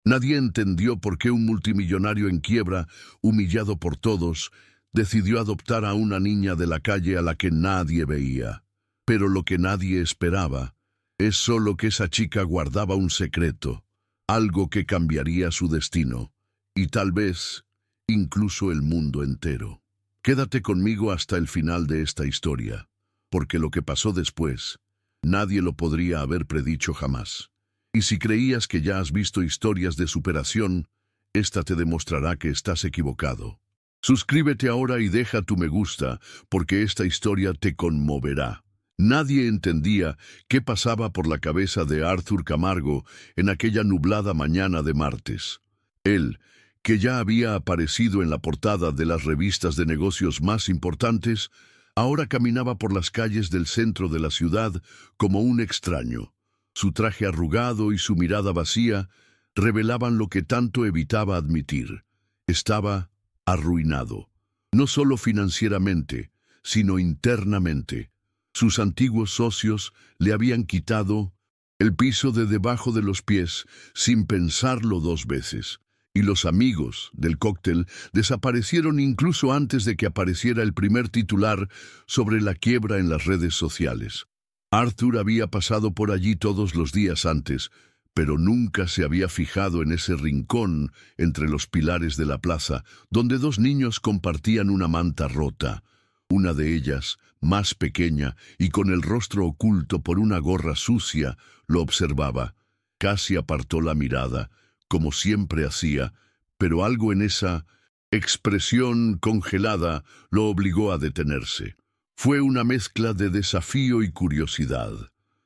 Nadie entendió por qué un multimillonario en quiebra, humillado por todos, decidió adoptar a una niña de la calle a la que nadie veía. Pero lo que nadie esperaba es solo que esa chica guardaba un secreto, algo que cambiaría su destino, y tal vez incluso el mundo entero. Quédate conmigo hasta el final de esta historia, porque lo que pasó después, nadie lo podría haber predicho jamás. Y si creías que ya has visto historias de superación, esta te demostrará que estás equivocado. Suscríbete ahora y deja tu me gusta, porque esta historia te conmoverá. Nadie entendía qué pasaba por la cabeza de Arthur Camargo en aquella nublada mañana de martes. Él, que ya había aparecido en la portada de las revistas de negocios más importantes, ahora caminaba por las calles del centro de la ciudad como un extraño. Su traje arrugado y su mirada vacía revelaban lo que tanto evitaba admitir. Estaba arruinado, no solo financieramente, sino internamente. Sus antiguos socios le habían quitado el piso de debajo de los pies sin pensarlo dos veces, y los amigos del cóctel desaparecieron incluso antes de que apareciera el primer titular sobre la quiebra en las redes sociales. Arthur había pasado por allí todos los días antes, pero nunca se había fijado en ese rincón entre los pilares de la plaza, donde dos niños compartían una manta rota. Una de ellas, más pequeña y con el rostro oculto por una gorra sucia, lo observaba. Casi apartó la mirada, como siempre hacía, pero algo en esa expresión congelada lo obligó a detenerse. Fue una mezcla de desafío y curiosidad.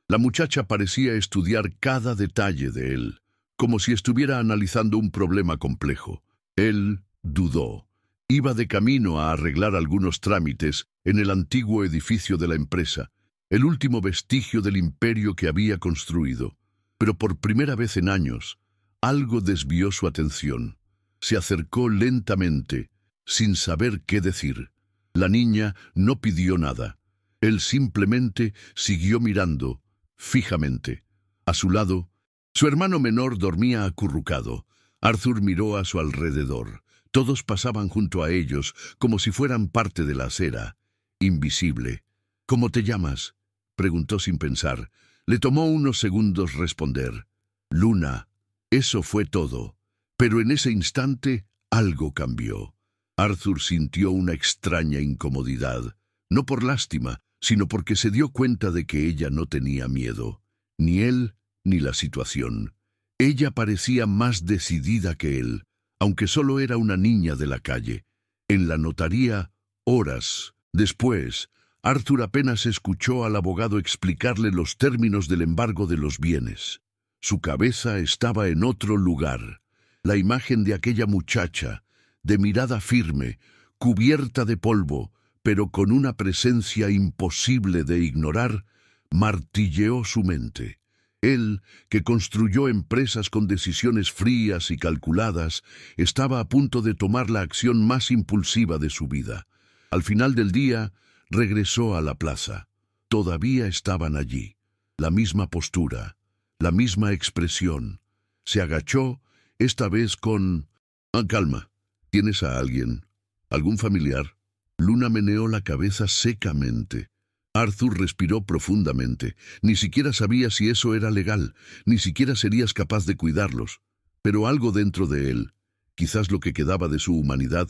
La muchacha parecía estudiar cada detalle de él, como si estuviera analizando un problema complejo. Él dudó. Iba de camino a arreglar algunos trámites en el antiguo edificio de la empresa, el último vestigio del imperio que había construido. Pero por primera vez en años, algo desvió su atención. Se acercó lentamente, sin saber qué decir. La niña no pidió nada. Él simplemente siguió mirando, fijamente. A su lado, su hermano menor dormía acurrucado. Arthur miró a su alrededor. Todos pasaban junto a ellos, como si fueran parte de la acera, invisible. «¿Cómo te llamas?», preguntó sin pensar. Le tomó unos segundos responder. «Luna». Eso fue todo. Pero en ese instante, algo cambió. Arthur sintió una extraña incomodidad, no por lástima, sino porque se dio cuenta de que ella no tenía miedo, ni él ni la situación. Ella parecía más decidida que él, aunque solo era una niña de la calle. En la notaría, horas después, Arthur apenas escuchó al abogado explicarle los términos del embargo de los bienes. Su cabeza estaba en otro lugar. La imagen de aquella muchacha, de mirada firme, cubierta de polvo, pero con una presencia imposible de ignorar, martilleó su mente. Él, que construyó empresas con decisiones frías y calculadas, estaba a punto de tomar la acción más impulsiva de su vida. Al final del día, regresó a la plaza. Todavía estaban allí. La misma postura, la misma expresión. Se agachó, esta vez con... «Calma. ¿Tienes a alguien? ¿Algún familiar?» Luna meneó la cabeza secamente. Arthur respiró profundamente. Ni siquiera sabía si eso era legal, ni siquiera serías capaz de cuidarlos. Pero algo dentro de él, quizás lo que quedaba de su humanidad,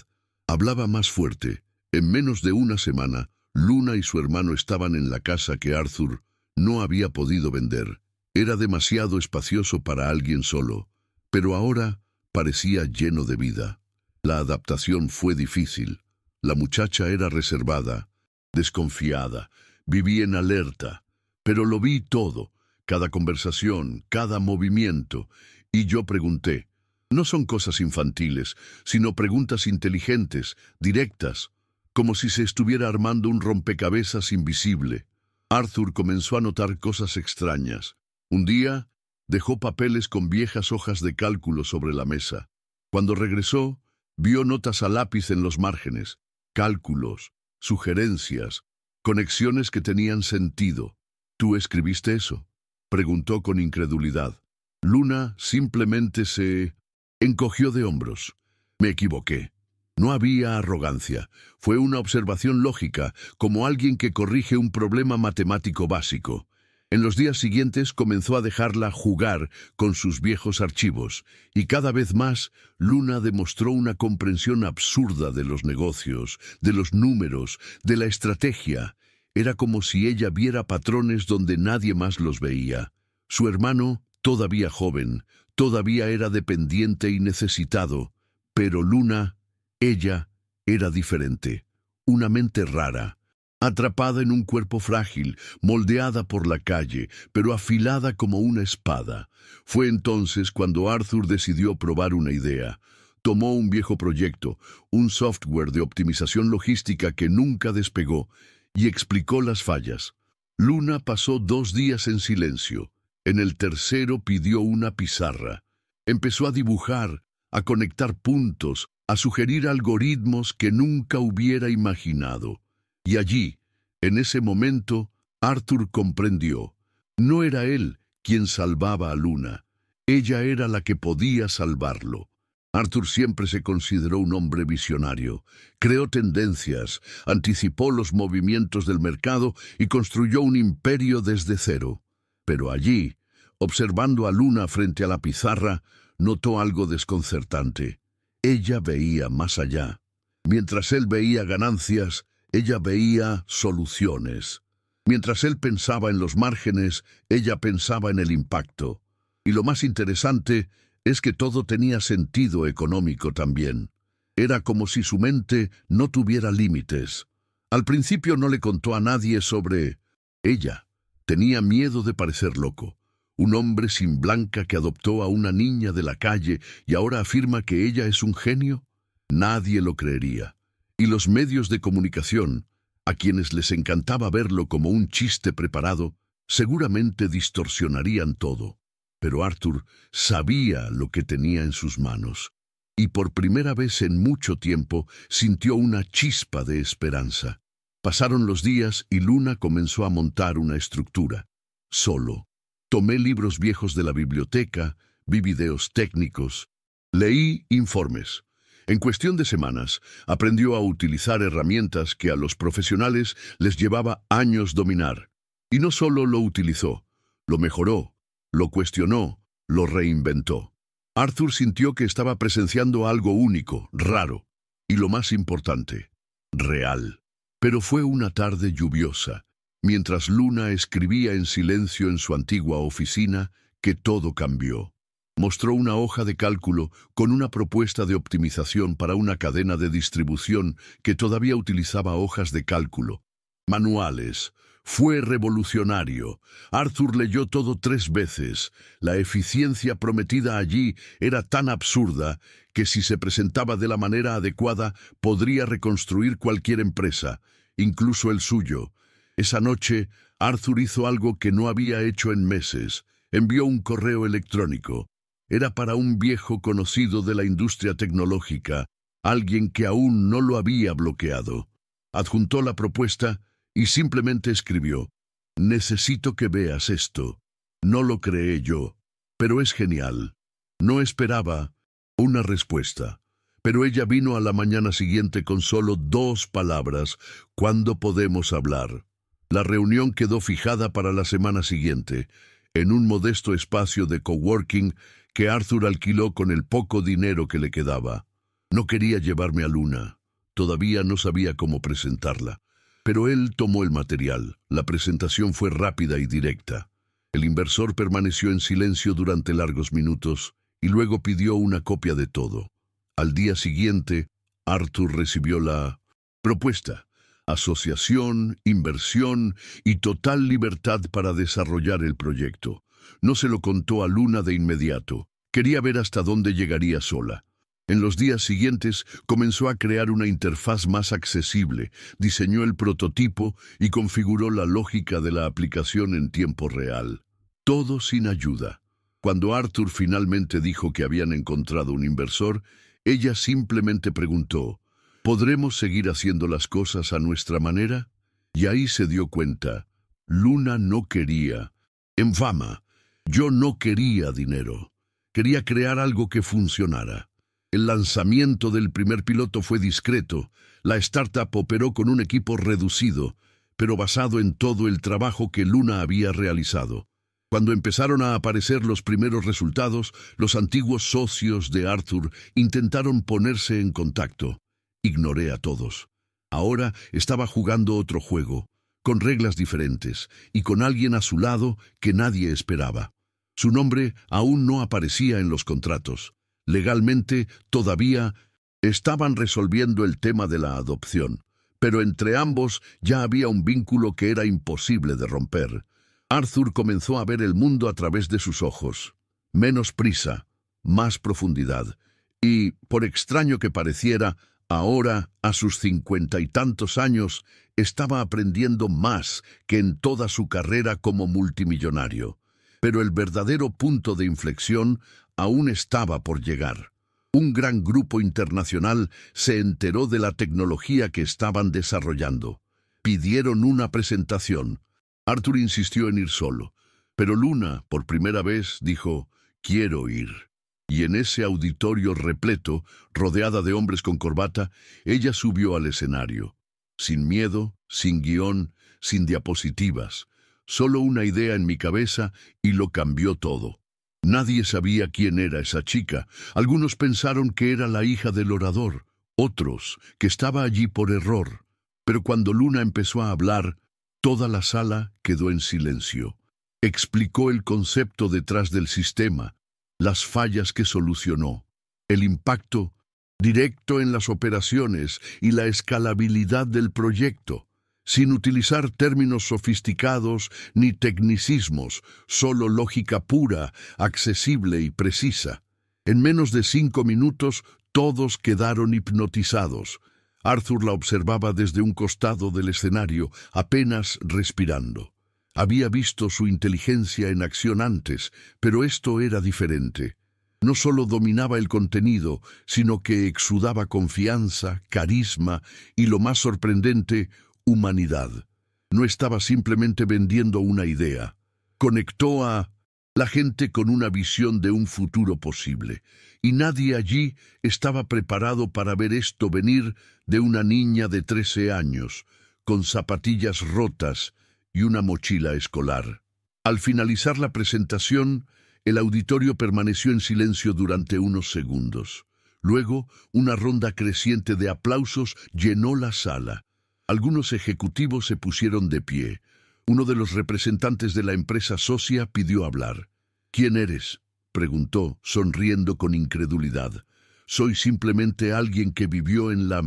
hablaba más fuerte. En menos de una semana, Luna y su hermano estaban en la casa que Arthur no había podido vender. Era demasiado espacioso para alguien solo, pero ahora parecía lleno de vida. La adaptación fue difícil. La muchacha era reservada, desconfiada, vivía en alerta, pero lo vi todo, cada conversación, cada movimiento, y yo pregunté. No son cosas infantiles, sino preguntas inteligentes, directas, como si se estuviera armando un rompecabezas invisible. Arthur comenzó a notar cosas extrañas. Un día, dejó papeles con viejas hojas de cálculo sobre la mesa. Cuando regresó, vio notas a lápiz en los márgenes. Cálculos, sugerencias, conexiones que tenían sentido. ¿Tú escribiste eso?, preguntó con incredulidad. Luna simplemente se Encogió de hombros. Me equivoqué. No había arrogancia. Fue una observación lógica, como alguien que corrige un problema matemático básico. En los días siguientes comenzó a dejarla jugar con sus viejos archivos, y cada vez más Luna demostró una comprensión absurda de los negocios, de los números, de la estrategia. Era como si ella viera patrones donde nadie más los veía. Su hermano, todavía joven, todavía era dependiente y necesitado, pero Luna, ella, era diferente. Una mente rara, atrapada en un cuerpo frágil, moldeada por la calle, pero afilada como una espada. Fue entonces cuando Arthur decidió probar una idea. Tomó un viejo proyecto, un software de optimización logística que nunca despegó, y explicó las fallas. Luna pasó 2 días en silencio. En el tercero pidió una pizarra. Empezó a dibujar, a conectar puntos, a sugerir algoritmos que nunca hubiera imaginado. Y allí, en ese momento, Arthur comprendió. No era él quien salvaba a Luna. Ella era la que podía salvarlo. Arthur siempre se consideró un hombre visionario. Creó tendencias, anticipó los movimientos del mercado y construyó un imperio desde cero. Pero allí, observando a Luna frente a la pizarra, notó algo desconcertante. Ella veía más allá. Mientras él veía ganancias, ella veía soluciones. Mientras él pensaba en los márgenes, ella pensaba en el impacto. Y lo más interesante es que todo tenía sentido económico también. Era como si su mente no tuviera límites. Al principio no le contó a nadie sobre ella. Tenía miedo de parecer loco. Un hombre sin blanca que adoptó a una niña de la calle y ahora afirma que ella es un genio. Nadie lo creería. Y los medios de comunicación, a quienes les encantaba verlo como un chiste preparado, seguramente distorsionarían todo. Pero Arthur sabía lo que tenía en sus manos, y por primera vez en mucho tiempo sintió una chispa de esperanza. Pasaron los días y Luna comenzó a montar una estructura. Solo. Tomé libros viejos de la biblioteca, vi videos técnicos, leí informes. En cuestión de semanas, aprendió a utilizar herramientas que a los profesionales les llevaba años dominar. Y no solo lo utilizó, lo mejoró, lo cuestionó, lo reinventó. Arthur sintió que estaba presenciando algo único, raro, y lo más importante, real. Pero fue una tarde lluviosa, mientras Luna escribía en silencio en su antigua oficina, que todo cambió. Mostró una hoja de cálculo con una propuesta de optimización para una cadena de distribución que todavía utilizaba hojas de cálculo, manuales. Fue revolucionario. Arthur leyó todo 3 veces. La eficiencia prometida allí era tan absurda que si se presentaba de la manera adecuada podría reconstruir cualquier empresa, incluso el suyo. Esa noche, Arthur hizo algo que no había hecho en meses. Envió un correo electrónico. Era para un viejo conocido de la industria tecnológica, alguien que aún no lo había bloqueado. Adjuntó la propuesta y simplemente escribió: «Necesito que veas esto». No lo creé yo, pero es genial. No esperaba una respuesta, pero ella vino a la mañana siguiente con solo 2 palabras: «¿Cuándo podemos hablar?». La reunión quedó fijada para la semana siguiente, en un modesto espacio de coworking que Arthur alquiló con el poco dinero que le quedaba. No quería llevarme a Luna. Todavía no sabía cómo presentarla. Pero él tomó el material. La presentación fue rápida y directa. El inversor permaneció en silencio durante largos minutos y luego pidió una copia de todo. Al día siguiente, Arthur recibió la propuesta: asociación, inversión y total libertad para desarrollar el proyecto. No se lo contó a Luna de inmediato. Quería ver hasta dónde llegaría sola. En los días siguientes comenzó a crear una interfaz más accesible, diseñó el prototipo y configuró la lógica de la aplicación en tiempo real. Todo sin ayuda. Cuando Arthur finalmente dijo que habían encontrado un inversor, ella simplemente preguntó: ¿podremos seguir haciendo las cosas a nuestra manera? Y ahí se dio cuenta. Luna no quería fama. Yo no quería dinero. Quería crear algo que funcionara. El lanzamiento del primer piloto fue discreto. La startup operó con un equipo reducido, pero basado en todo el trabajo que Luna había realizado. Cuando empezaron a aparecer los primeros resultados, los antiguos socios de Arthur intentaron ponerse en contacto. Ignoré a todos. Ahora estaba jugando otro juego, con reglas diferentes, y con alguien a su lado que nadie esperaba. Su nombre aún no aparecía en los contratos. Legalmente, todavía estaban resolviendo el tema de la adopción, pero entre ambos ya había un vínculo que era imposible de romper. Arthur comenzó a ver el mundo a través de sus ojos. Menos prisa, más profundidad. Y, por extraño que pareciera, ahora, a sus 50 y tantos años, estaba aprendiendo más que en toda su carrera como multimillonario. Pero el verdadero punto de inflexión aún estaba por llegar. Un gran grupo internacional se enteró de la tecnología que estaban desarrollando. Pidieron una presentación. Arthur insistió en ir solo, pero Luna, por primera vez, dijo, «Quiero ir». Y en ese auditorio repleto, rodeada de hombres con corbata, ella subió al escenario. Sin miedo, sin guión, sin diapositivas. Solo una idea en mi cabeza y lo cambió todo. Nadie sabía quién era esa chica. Algunos pensaron que era la hija del orador, otros que estaba allí por error. Pero cuando Luna empezó a hablar, toda la sala quedó en silencio. Explicó el concepto detrás del sistema, las fallas que solucionó, el impacto directo en las operaciones y la escalabilidad del proyecto, sin utilizar términos sofisticados ni tecnicismos, solo lógica pura, accesible y precisa. En menos de 5 minutos, todos quedaron hipnotizados. Arthur la observaba desde un costado del escenario, apenas respirando. Había visto su inteligencia en acción antes, pero esto era diferente. No solo dominaba el contenido, sino que exudaba confianza, carisma y, lo más sorprendente, humanidad. No estaba simplemente vendiendo una idea. Conectó a la gente con una visión de un futuro posible, y nadie allí estaba preparado para ver esto venir de una niña de 13 años, con zapatillas rotas y una mochila escolar. Al finalizar la presentación, el auditorio permaneció en silencio durante unos segundos. Luego, una ronda creciente de aplausos llenó la sala. Algunos ejecutivos se pusieron de pie. Uno de los representantes de la empresa socia pidió hablar. «¿Quién eres?», preguntó, sonriendo con incredulidad. «Soy simplemente alguien que vivió en la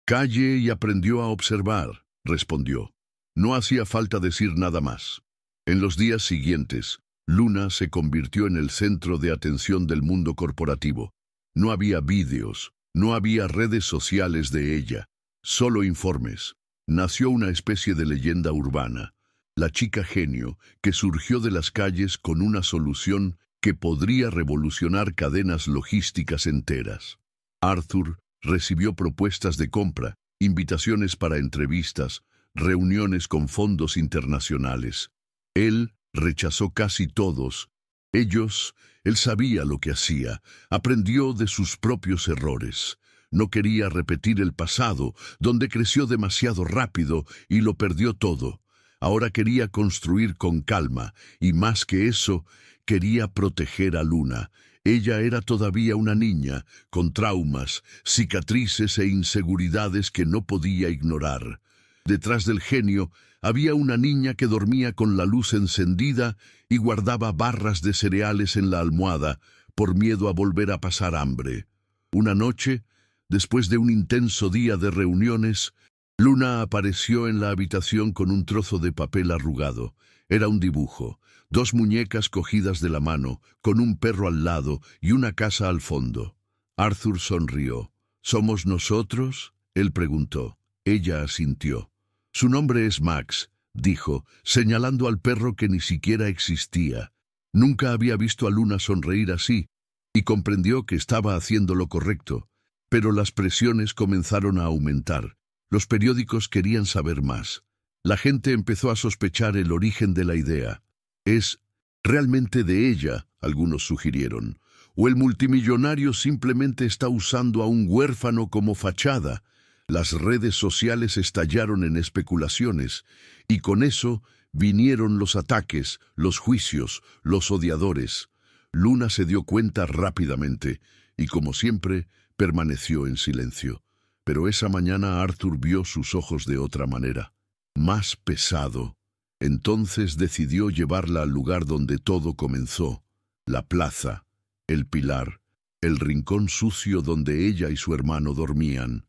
calle y aprendió a observar», respondió. No hacía falta decir nada más. En los días siguientes, Luna se convirtió en el centro de atención del mundo corporativo. No había vídeos, no había redes sociales de ella, solo informes. Nació una especie de leyenda urbana, la chica genio que surgió de las calles con una solución que podría revolucionar cadenas logísticas enteras. Arthur recibió propuestas de compra, invitaciones para entrevistas, reuniones con fondos internacionales. Él rechazó casi todos. Él sabía lo que hacía, aprendió de sus propios errores. No quería repetir el pasado, donde creció demasiado rápido y lo perdió todo. Ahora quería construir con calma, y más que eso, quería proteger a Luna. Ella era todavía una niña, con traumas, cicatrices e inseguridades que no podía ignorar. Detrás del genio había una niña que dormía con la luz encendida y guardaba barras de cereales en la almohada por miedo a volver a pasar hambre. Una noche, después de un intenso día de reuniones, Luna apareció en la habitación con un trozo de papel arrugado. Era un dibujo, 2 muñecas cogidas de la mano, con un perro al lado y una casa al fondo. Arthur sonrió. «¿Somos nosotros?», él preguntó. Ella asintió. «Su nombre es Max», dijo, señalando al perro que ni siquiera existía. Nunca había visto a Luna sonreír así, y comprendió que estaba haciendo lo correcto. Pero las presiones comenzaron a aumentar. Los periódicos querían saber más. La gente empezó a sospechar el origen de la idea. «Es Realmente de ella, algunos sugirieron. O el multimillonario simplemente está usando a un huérfano como fachada. Las redes sociales estallaron en especulaciones, y con eso vinieron los ataques, los juicios, los odiadores. Luna se dio cuenta rápidamente, y como siempre, permaneció en silencio. Pero esa mañana Arthur vio sus ojos de otra manera, más pesado. Entonces decidió llevarla al lugar donde todo comenzó, la plaza, el pilar, el rincón sucio donde ella y su hermano dormían.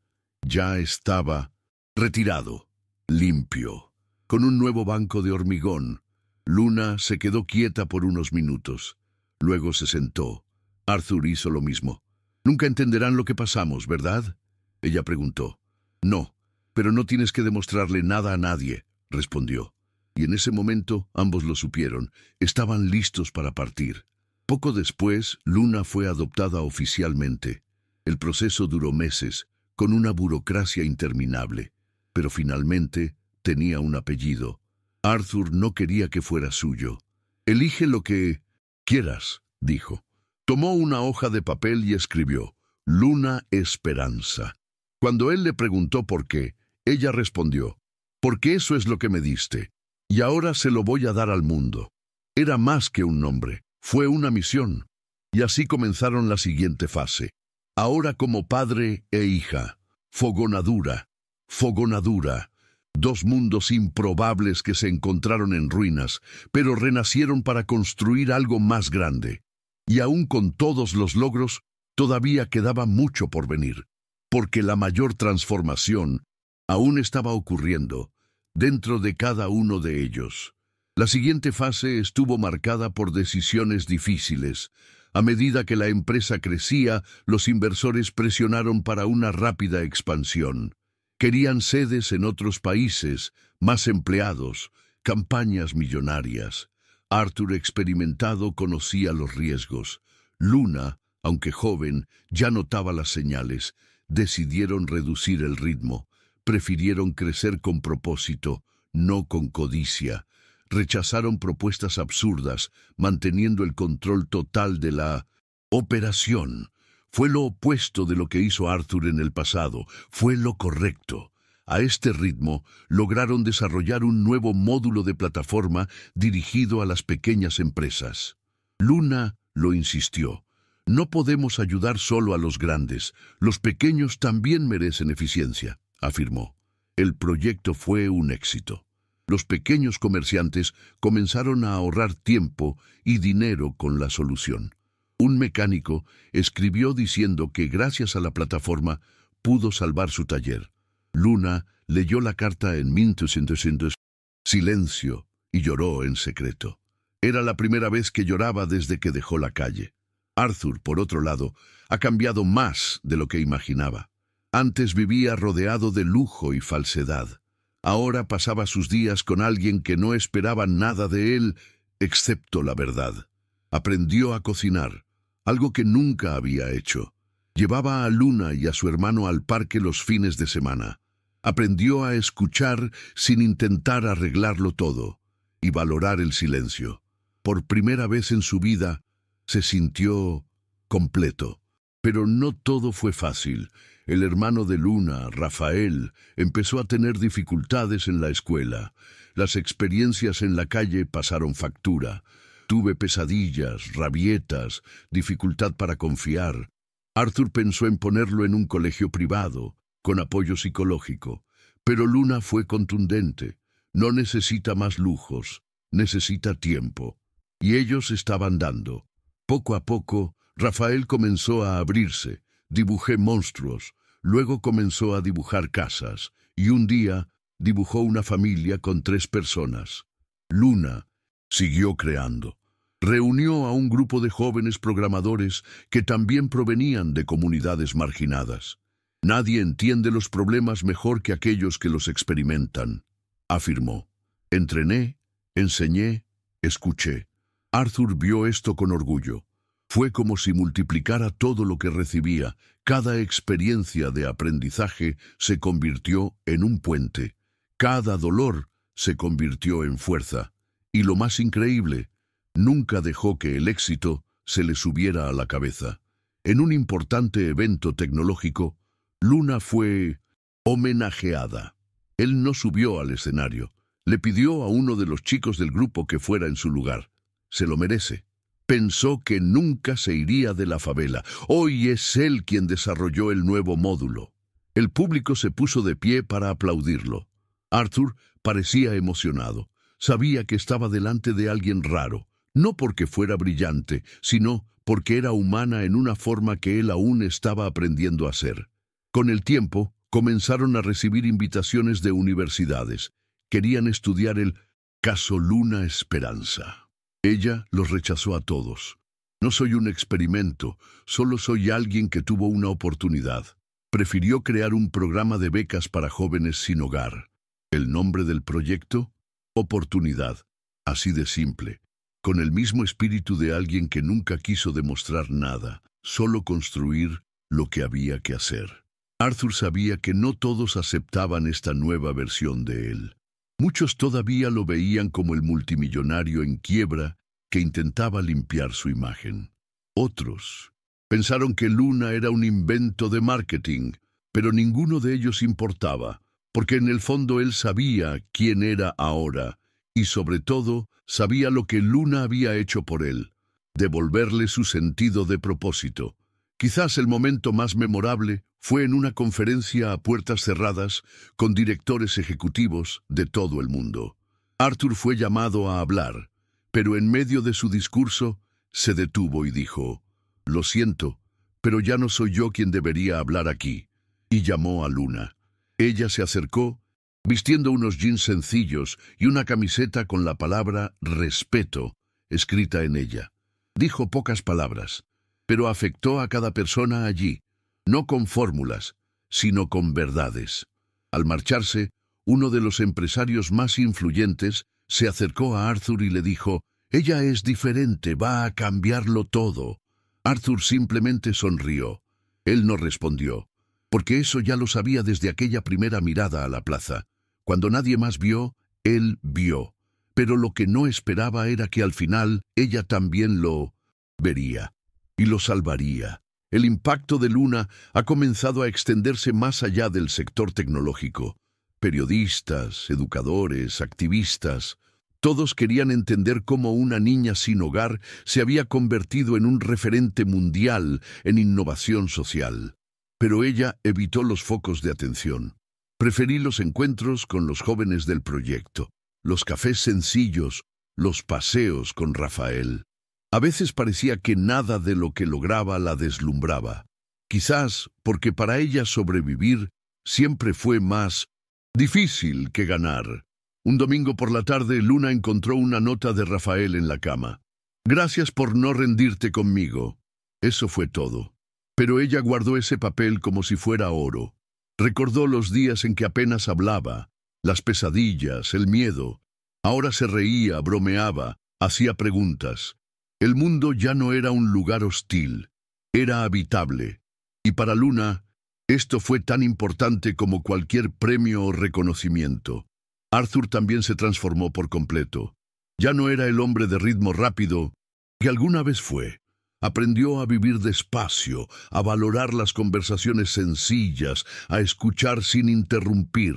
Ya estaba retirado, limpio, con un nuevo banco de hormigón. Luna se quedó quieta por unos minutos. Luego se sentó. Arthur hizo lo mismo. «Nunca entenderán lo que pasamos, ¿verdad?», ella preguntó. «No, pero no tienes que demostrarle nada a nadie», respondió. Y en ese momento ambos lo supieron. Estaban listos para partir. Poco después, Luna fue adoptada oficialmente. El proceso duró meses, con una burocracia interminable. Pero finalmente tenía un apellido. Arthur no quería que fuera suyo. «Elige lo que quieras», dijo. Tomó una hoja de papel y escribió: «Luna Esperanza». Cuando él le preguntó por qué, ella respondió: «Porque eso es lo que me diste. Y ahora se lo voy a dar al mundo». Era más que un nombre, fue una misión. Y así comenzaron la siguiente fase. Ahora como padre e hija. Fogonadura. Fogonadura. Dos mundos improbables que se encontraron en ruinas, pero renacieron para construir algo más grande. Y aún con todos los logros, todavía quedaba mucho por venir, porque la mayor transformación aún estaba ocurriendo dentro de cada uno de ellos. La siguiente fase estuvo marcada por decisiones difíciles. A medida que la empresa crecía, los inversores presionaron para una rápida expansión. Querían sedes en otros países, más empleados, campañas millonarias. Arthur, experimentado, conocía los riesgos. Luna, aunque joven, ya notaba las señales. Decidieron reducir el ritmo. Prefirieron crecer con propósito, no con codicia. Rechazaron propuestas absurdas, manteniendo el control total de la operación. Fue lo opuesto de lo que hizo Arthur en el pasado. Fue lo correcto. A este ritmo, lograron desarrollar un nuevo módulo de plataforma dirigido a las pequeñas empresas. Luna lo insistió. «No podemos ayudar solo a los grandes. Los pequeños también merecen eficiencia», afirmó. El proyecto fue un éxito. Los pequeños comerciantes comenzaron a ahorrar tiempo y dinero con la solución. Un mecánico escribió diciendo que gracias a la plataforma pudo salvar su taller. Luna leyó la carta en 1200 silencio y lloró en secreto. Era la primera vez que lloraba desde que dejó la calle. Arthur, por otro lado, ha cambiado más de lo que imaginaba. Antes vivía rodeado de lujo y falsedad. Ahora pasaba sus días con alguien que no esperaba nada de él, excepto la verdad. Aprendió a cocinar, algo que nunca había hecho. Llevaba a Luna y a su hermano al parque los fines de semana. Aprendió a escuchar sin intentar arreglarlo todo y valorar el silencio. Por primera vez en su vida, se sintió completo. Pero no todo fue fácil. El hermano de Luna, Rafael, empezó a tener dificultades en la escuela. Las experiencias en la calle pasaron factura. Tuve pesadillas, rabietas, dificultad para confiar. Arthur pensó en ponerlo en un colegio privado, con apoyo psicológico. Pero Luna fue contundente. No necesita más lujos, necesita tiempo. Y ellos estaban dando. Poco a poco, Rafael comenzó a abrirse. Dibujé monstruos, luego comenzó a dibujar casas, y un día dibujó una familia con 3 personas. Luna siguió creando. Reunió a un grupo de jóvenes programadores que también provenían de comunidades marginadas. «Nadie entiende los problemas mejor que aquellos que los experimentan», afirmó. «Entrené, enseñé, escuché». Arthur vio esto con orgullo. Fue como si multiplicara todo lo que recibía. Cada experiencia de aprendizaje se convirtió en un puente. Cada dolor se convirtió en fuerza. Y lo más increíble, Nunca dejó que el éxito se le subiera a la cabeza. En un importante evento tecnológico, Luna fue homenajeada. Él no subió al escenario. Le pidió a uno de los chicos del grupo que fuera en su lugar. Se lo merece. Pensó que nunca se iría de la favela. Hoy es él quien desarrolló el nuevo módulo. El público se puso de pie para aplaudirlo. Arthur parecía emocionado. Sabía que estaba delante de alguien raro, no porque fuera brillante, sino porque era humana en una forma que él aún estaba aprendiendo a ser. Con el tiempo, comenzaron a recibir invitaciones de universidades. Querían estudiar el caso Luna Esperanza. Ella los rechazó a todos. No soy un experimento, solo soy alguien que tuvo una oportunidad. Prefirió crear un programa de becas para jóvenes sin hogar. El nombre del proyecto: Oportunidad. Así de simple. Con el mismo espíritu de alguien que nunca quiso demostrar nada, solo construir lo que había que hacer. Arthur sabía que no todos aceptaban esta nueva versión de él. Muchos todavía lo veían como el multimillonario en quiebra que intentaba limpiar su imagen. Otros pensaron que Luna era un invento de marketing, pero ninguno de ellos importaba, porque en el fondo él sabía quién era ahora, y sobre todo sabía lo que Luna había hecho por él: devolverle su sentido de propósito. Quizás el momento más memorable fue en una conferencia a puertas cerradas con directores ejecutivos de todo el mundo. Arthur fue llamado a hablar, pero en medio de su discurso se detuvo y dijo: «Lo siento, pero ya no soy yo quien debería hablar aquí», y llamó a Luna. Ella se acercó, vistiendo unos jeans sencillos y una camiseta con la palabra respeto escrita en ella. Dijo pocas palabras, pero afectó a cada persona allí, no con fórmulas, sino con verdades. Al marcharse, uno de los empresarios más influyentes se acercó a Arthur y le dijo: «Ella es diferente, va a cambiarlo todo». Arthur simplemente sonrió. Él no respondió, porque eso ya lo sabía desde aquella primera mirada a la plaza. Cuando nadie más vio, él vio. Pero lo que no esperaba era que al final ella también lo vería y lo salvaría. El impacto de Luna ha comenzado a extenderse más allá del sector tecnológico. Periodistas, educadores, activistas, todos querían entender cómo una niña sin hogar se había convertido en un referente mundial en innovación social. Pero ella evitó los focos de atención. Preferí los encuentros con los jóvenes del proyecto, los cafés sencillos, los paseos con Rafael. A veces parecía que nada de lo que lograba la deslumbraba. Quizás porque para ella sobrevivir siempre fue más difícil que ganar. Un domingo por la tarde, Luna encontró una nota de Rafael en la cama. «Gracias por no rendirte conmigo». Eso fue todo. Pero ella guardó ese papel como si fuera oro. Recordó los días en que apenas hablaba, las pesadillas, el miedo. Ahora se reía, bromeaba, hacía preguntas. El mundo ya no era un lugar hostil, era habitable. Y para Luna, esto fue tan importante como cualquier premio o reconocimiento. Arthur también se transformó por completo. Ya no era el hombre de ritmo rápido que alguna vez fue. Aprendió a vivir despacio, a valorar las conversaciones sencillas, a escuchar sin interrumpir.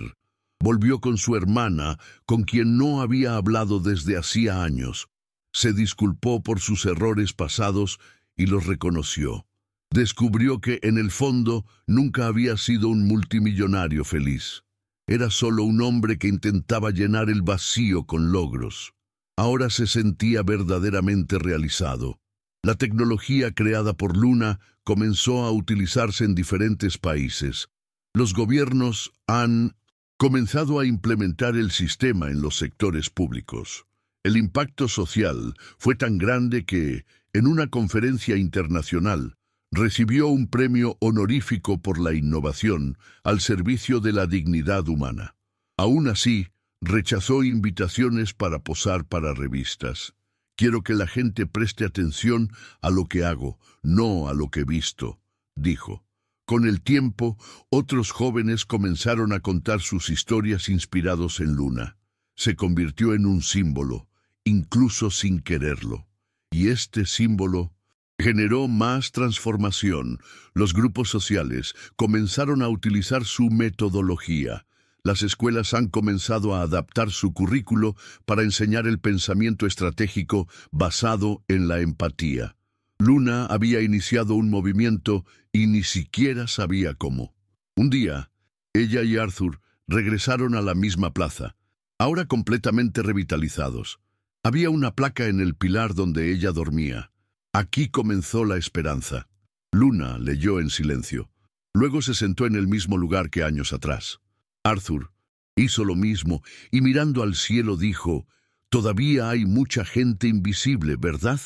Volvió con su hermana, con quien no había hablado desde hacía años. Se disculpó por sus errores pasados y los reconoció. Descubrió que, en el fondo, nunca había sido un multimillonario feliz. Era solo un hombre que intentaba llenar el vacío con logros. Ahora se sentía verdaderamente realizado. La tecnología creada por Luna comenzó a utilizarse en diferentes países. Los gobiernos han comenzado a implementar el sistema en los sectores públicos. El impacto social fue tan grande que, en una conferencia internacional, recibió un premio honorífico por la innovación al servicio de la dignidad humana. Aún así, rechazó invitaciones para posar para revistas. «Quiero que la gente preste atención a lo que hago, no a lo que he visto», dijo. Con el tiempo, otros jóvenes comenzaron a contar sus historias inspirados en Luna. Se convirtió en un símbolo, incluso sin quererlo. Y este símbolo generó más transformación. Los grupos sociales comenzaron a utilizar su metodología. Las escuelas han comenzado a adaptar su currículo para enseñar el pensamiento estratégico basado en la empatía. Luna había iniciado un movimiento y ni siquiera sabía cómo. Un día, ella y Arthur regresaron a la misma plaza, ahora completamente revitalizados. Había una placa en el pilar donde ella dormía. Aquí comenzó la esperanza. Luna leyó en silencio. Luego se sentó en el mismo lugar que años atrás. Arthur hizo lo mismo y mirando al cielo dijo, «Todavía hay mucha gente invisible, ¿verdad?».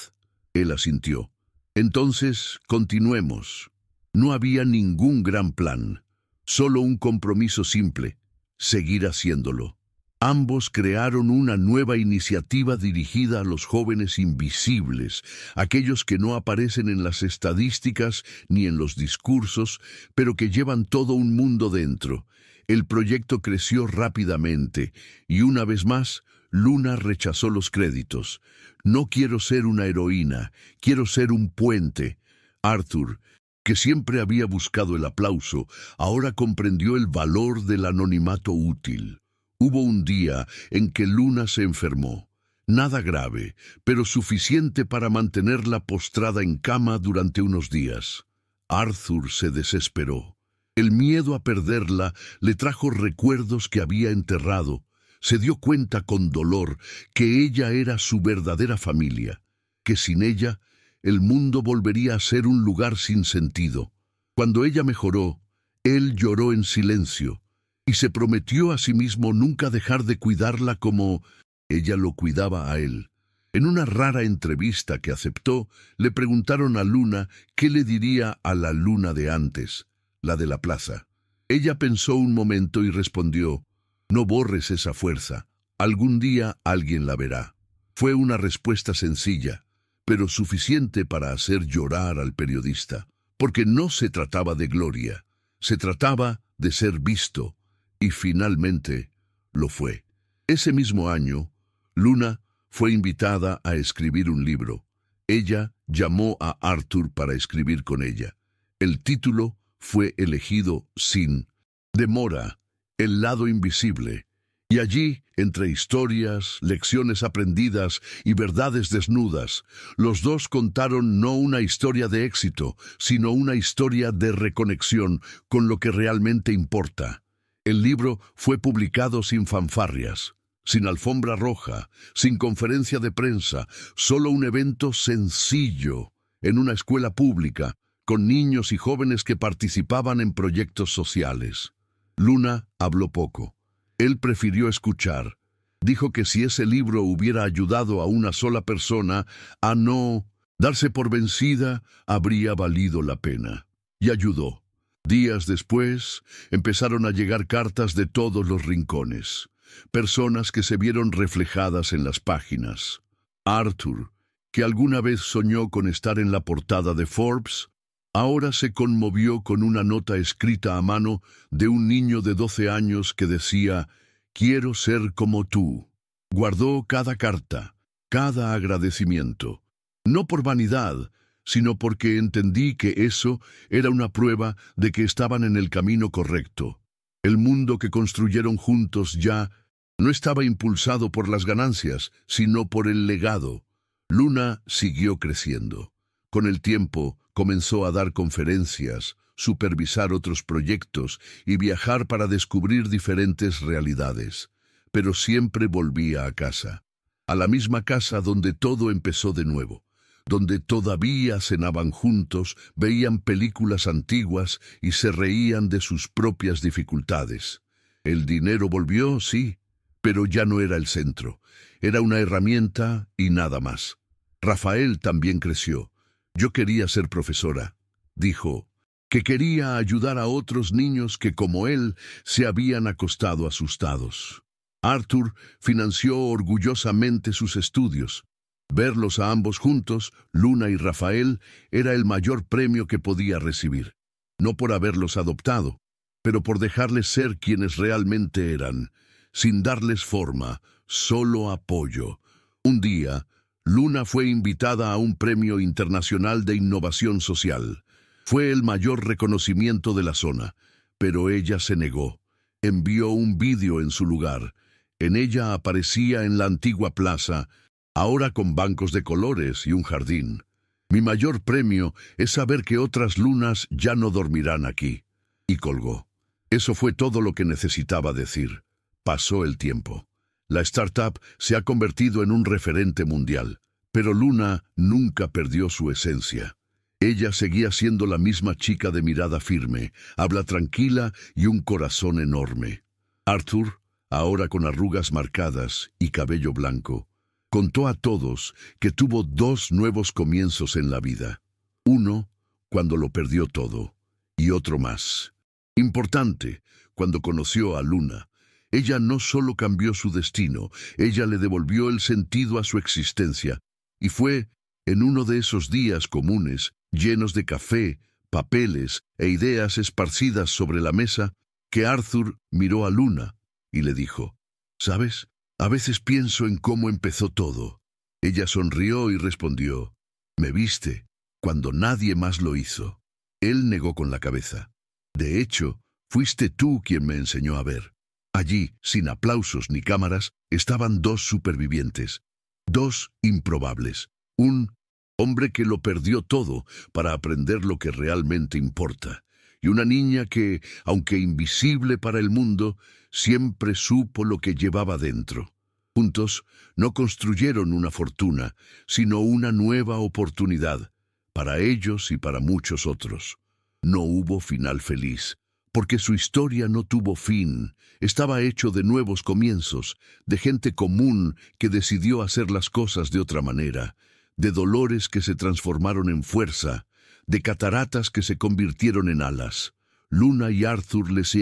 Él asintió. «Entonces, continuemos». No había ningún gran plan, solo un compromiso simple, seguir haciéndolo. Ambos crearon una nueva iniciativa dirigida a los jóvenes invisibles, aquellos que no aparecen en las estadísticas ni en los discursos, pero que llevan todo un mundo dentro. El proyecto creció rápidamente y una vez más, Luna rechazó los créditos. «No quiero ser una heroína, quiero ser un puente». Arthur, que siempre había buscado el aplauso, ahora comprendió el valor del anonimato útil. Hubo un día en que Luna se enfermó. Nada grave, pero suficiente para mantenerla postrada en cama durante unos días. Arthur se desesperó. El miedo a perderla le trajo recuerdos que había enterrado. Se dio cuenta con dolor que ella era su verdadera familia, que sin ella el mundo volvería a ser un lugar sin sentido. Cuando ella mejoró, él lloró en silencio y se prometió a sí mismo nunca dejar de cuidarla como ella lo cuidaba a él. En una rara entrevista que aceptó, le preguntaron a Luna qué le diría a la Luna de antes, la de la plaza. Ella pensó un momento y respondió, «No borres esa fuerza, algún día alguien la verá». Fue una respuesta sencilla, pero suficiente para hacer llorar al periodista, porque no se trataba de gloria, se trataba de ser visto, y finalmente lo fue. Ese mismo año, Luna fue invitada a escribir un libro. Ella llamó a Arthur para escribir con ella. El título fue elegido sin demora, El lado invisible. Y allí, entre historias, lecciones aprendidas y verdades desnudas, los dos contaron no una historia de éxito, sino una historia de reconexión con lo que realmente importa. El libro fue publicado sin fanfarrias, sin alfombra roja, sin conferencia de prensa, solo un evento sencillo en una escuela pública, con niños y jóvenes que participaban en proyectos sociales. Luna habló poco. Él prefirió escuchar. Dijo que si ese libro hubiera ayudado a una sola persona a no darse por vencida, habría valido la pena. Y ayudó. Días después, empezaron a llegar cartas de todos los rincones. Personas que se vieron reflejadas en las páginas. Arthur, que alguna vez soñó con estar en la portada de Forbes, ahora se conmovió con una nota escrita a mano de un niño de 12 años que decía, «Quiero ser como tú». Guardó cada carta, cada agradecimiento, no por vanidad, sino porque entendí que eso era una prueba de que estaban en el camino correcto. El mundo que construyeron juntos ya no estaba impulsado por las ganancias, sino por el legado. Luna siguió creciendo. Con el tiempo, comenzó a dar conferencias, supervisar otros proyectos y viajar para descubrir diferentes realidades. Pero siempre volvía a casa, a la misma casa donde todo empezó de nuevo, donde todavía cenaban juntos, veían películas antiguas y se reían de sus propias dificultades. El dinero volvió, sí, pero ya no era el centro. Era una herramienta y nada más. Rafael también creció. «Yo quería ser profesora», dijo, que quería ayudar a otros niños que, como él, se habían acostado asustados. Arthur financió orgullosamente sus estudios. Verlos a ambos juntos, Luna y Rafael, era el mayor premio que podía recibir. No por haberlos adoptado, pero por dejarles ser quienes realmente eran, sin darles forma, solo apoyo. Un día, Luna fue invitada a un premio internacional de innovación social. Fue el mayor reconocimiento de la zona, pero ella se negó. Envió un vídeo en su lugar. En ella aparecía en la antigua plaza, ahora con bancos de colores y un jardín. Mi mayor premio es saber que otras lunas ya no dormirán aquí. Y colgó. Eso fue todo lo que necesitaba decir. Pasó el tiempo. La startup se ha convertido en un referente mundial, pero Luna nunca perdió su esencia. Ella seguía siendo la misma chica de mirada firme, habla tranquila y un corazón enorme. Arthur, ahora con arrugas marcadas y cabello blanco, contó a todos que tuvo 2 nuevos comienzos en la vida. Uno, cuando lo perdió todo, y otro más. Importante, cuando conoció a Luna. Ella no solo cambió su destino, ella le devolvió el sentido a su existencia, y fue en uno de esos días comunes, llenos de café, papeles e ideas esparcidas sobre la mesa, que Arthur miró a Luna y le dijo, «¿Sabes? A veces pienso en cómo empezó todo». Ella sonrió y respondió, «Me viste, cuando nadie más lo hizo». Él negó con la cabeza. «De hecho, fuiste tú quien me enseñó a ver». Allí, sin aplausos ni cámaras, estaban 2 supervivientes, 2 improbables, un hombre que lo perdió todo para aprender lo que realmente importa, y una niña que, aunque invisible para el mundo, siempre supo lo que llevaba dentro. Juntos no construyeron una fortuna, sino una nueva oportunidad, para ellos y para muchos otros. No hubo final feliz, porque su historia no tuvo fin. Estaba hecho de nuevos comienzos, de gente común que decidió hacer las cosas de otra manera, de dolores que se transformaron en fuerza, de cataratas que se convirtieron en alas. Luna y Arthur les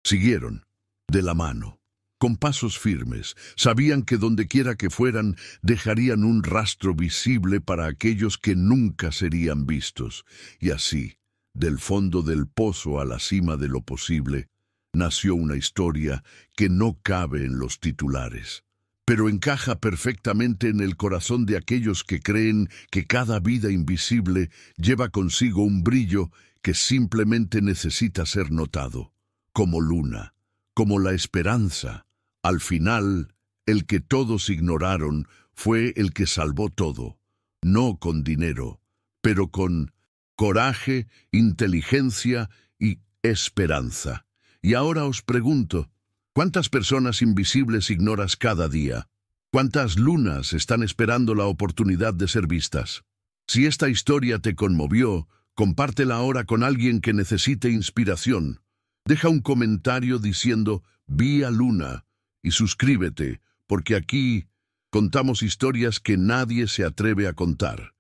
siguieron, de la mano, con pasos firmes. Sabían que dondequiera que fueran, dejarían un rastro visible para aquellos que nunca serían vistos. Y así, del fondo del pozo a la cima de lo posible, nació una historia que no cabe en los titulares, pero encaja perfectamente en el corazón de aquellos que creen que cada vida invisible lleva consigo un brillo que simplemente necesita ser notado, como Luna, como la esperanza. Al final, el que todos ignoraron fue el que salvó todo, no con dinero, pero con coraje, inteligencia y esperanza. Y ahora os pregunto, ¿cuántas personas invisibles ignoras cada día? ¿Cuántas lunas están esperando la oportunidad de ser vistas? Si esta historia te conmovió, compártela ahora con alguien que necesite inspiración. Deja un comentario diciendo «Vi a Luna» y suscríbete, porque aquí contamos historias que nadie se atreve a contar.